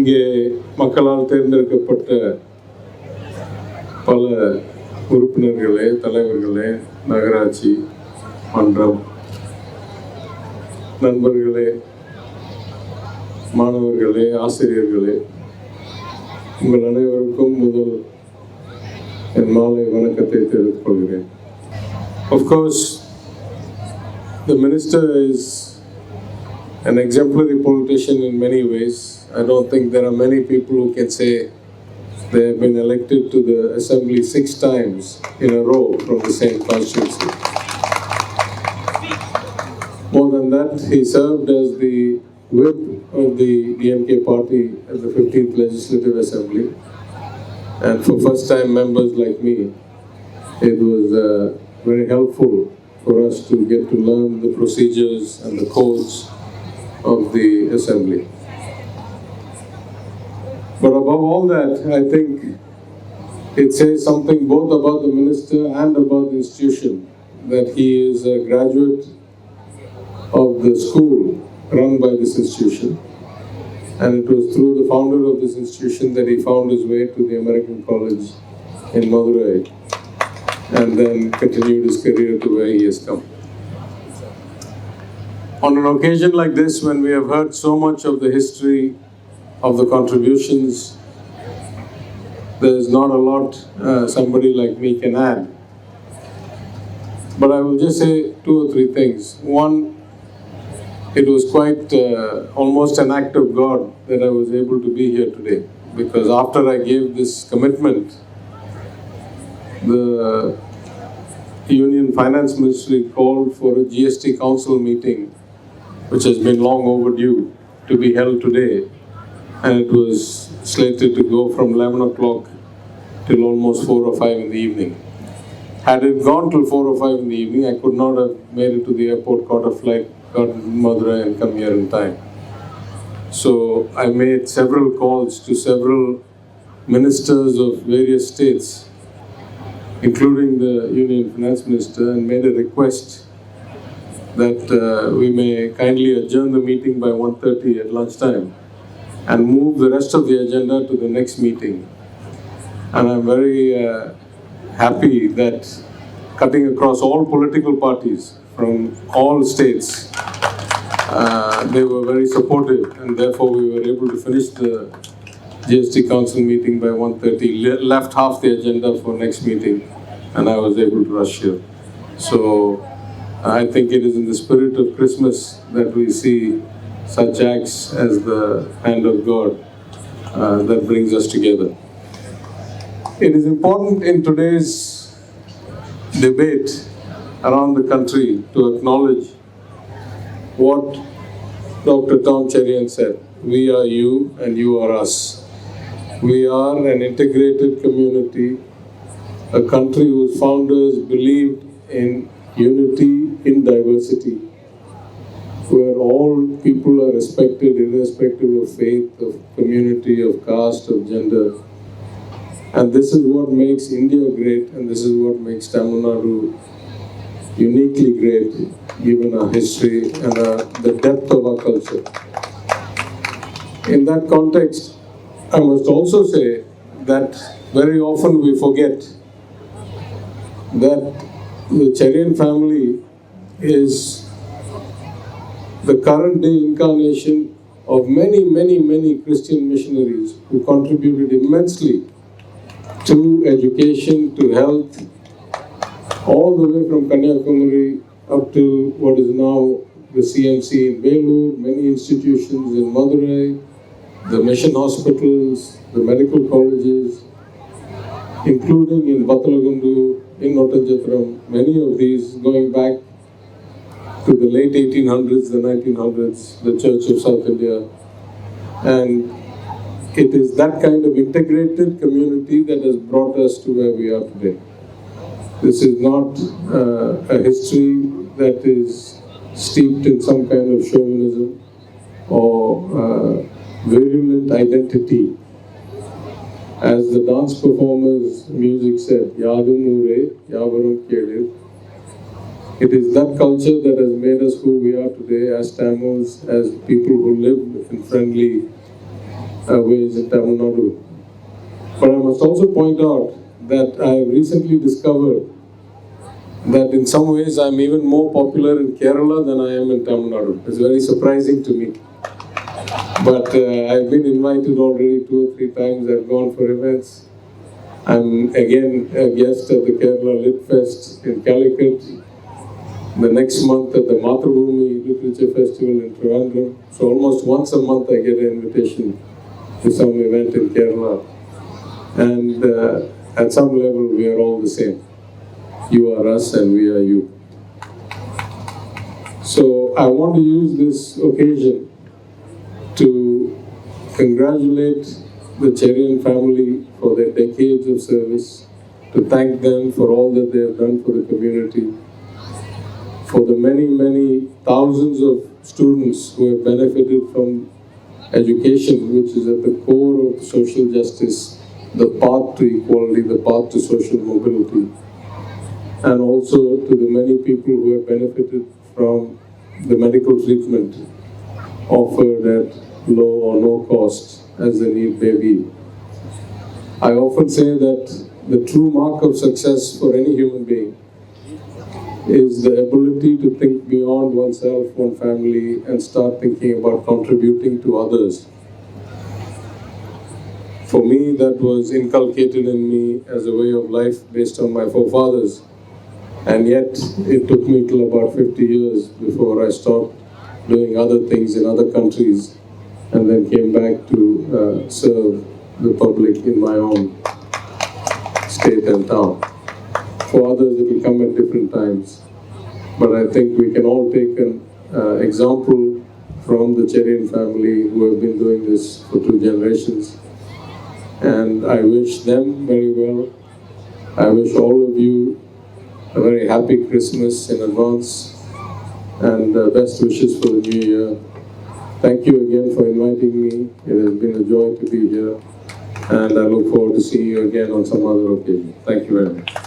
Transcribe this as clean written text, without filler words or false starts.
இங்கே மக்களால் தேர்ந்தெடுக்கப்பட்ட பல உறுப்பினர்களே, தலைவர்களே, நகராட்சி மன்றம் நண்பர்களே, மாணவர்களே, ஆசிரியர்களே, உங்கள் அனைவருக்கும் முதல் என் மாலை வணக்கத்தை தெரிவித்துக் கொள்கிறேன். Of course, the minister is an exemplary politician in many ways. I don't think there are many people who can say they have been elected to the assembly 6 times in a row from the same constituency. More than that, he served as the whip of the DMK party at the 15th Legislative Assembly. And for first-time members like me, it was very helpful for us to get to learn the procedures and the codes of the assembly. But above all that, I think it says something both about the minister and about the institution, that he is a graduate of the school run by this institution. And it was through the founder of this institution that he found his way to the American College in Madurai, and then continued his career to where he has come. On an occasion like this, when we have heard so much of the history of the contributions, there is not a lot somebody like me can add. But I will just say 2 or 3 things. One, it was quite almost an act of God that I was able to be here today, because after I gave this commitment, the Union Finance Ministry called for a GST Council meeting, which has been long overdue, to be held today, and it was slated to go from 11 o'clock till almost 4 or 5 in the evening. Had it gone till 4 or 5 in the evening, I could not have made it to the airport, caught a flight, got to Madurai and come here in time. So I made several calls to several ministers of various states, including the Union Finance Minister, and made a request that we may kindly adjourn the meeting by 1:30 at lunchtime and move the rest of the agenda to the next meeting. And I'm very happy that cutting across all political parties from all states, they were very supportive, and therefore we were able to finish the GST Council meeting by 1:30, left half the agenda for next meeting, and I was able to rush here. So I think it is in the spirit of Christmas that we see such acts as the hand of God that brings us together. It is important in today's debate around the country to acknowledge what Dr. Tom Cherian said. We are you and you are us. We are an integrated community, a country whose founders believed in unity in diversity, where all people are respected irrespective of faith, of community, of caste, of gender. And this is what makes India great, and this is what makes Tamil Nadu uniquely great, given our history and the depth of our culture. In that context, I must also say that very often we forget that the Cherian family is the current day incarnation of many, many, many Christian missionaries who contributed immensely to education, to health, all the way from Kanyakumari up to what is now the CMC in Belur, many institutions in Madurai, the mission hospitals, the medical colleges, including in Battalagundu, in Ottajatram, many of these going back to the late 1800s, the 1900s, the Church of South India. And it is that kind of integrated community that has brought us to where we are today. This is not a history that is steeped in some kind of chauvinism or virulent identity. As the dance performers' music said, Yadum Ure, Yavarum Kedir. It is that culture that has made us who we are today as Tamils, as people who live in friendly ways in Tamil Nadu. But I must also point out that I have recently discovered that in some ways I'm even more popular in Kerala than I am in Tamil Nadu. It's very surprising to me. But I've been invited already 2 or 3 times. I've gone for events. I'm again a guest at the Kerala Lit Fest in Calicut. The next month at the Mathrubhumi Literature Festival in Trivandrum. So almost once a month I get an invitation to some event in Kerala. And at some level we are all the same. You are us and we are you. So I want to use this occasion to congratulate the Cherian family for their decades of service, to thank them for all that they have done for the community, for the many, many thousands of students who have benefited from education, which is at the core of social justice, the path to equality, the path to social mobility, and also to the many people who have benefited from the medical treatment offered at low or no cost, as the need may be. I often say that the true mark of success for any human being is the ability to think beyond oneself, one family, and start thinking about contributing to others. For me, that was inculcated in me as a way of life based on my forefathers. And yet, it took me till about 50 years before I stopped doing other things in other countries and then came back to serve the public in my own state and town. For others, it will come at different times. But I think we can all take an example from the Cherian family who have been doing this for 2 generations. And I wish them very well. I wish all of you a very happy Christmas in advance and best wishes for the new year. Thank you again for inviting me. It has been a joy to be here. And I look forward to seeing you again on some other occasion. Thank you very much.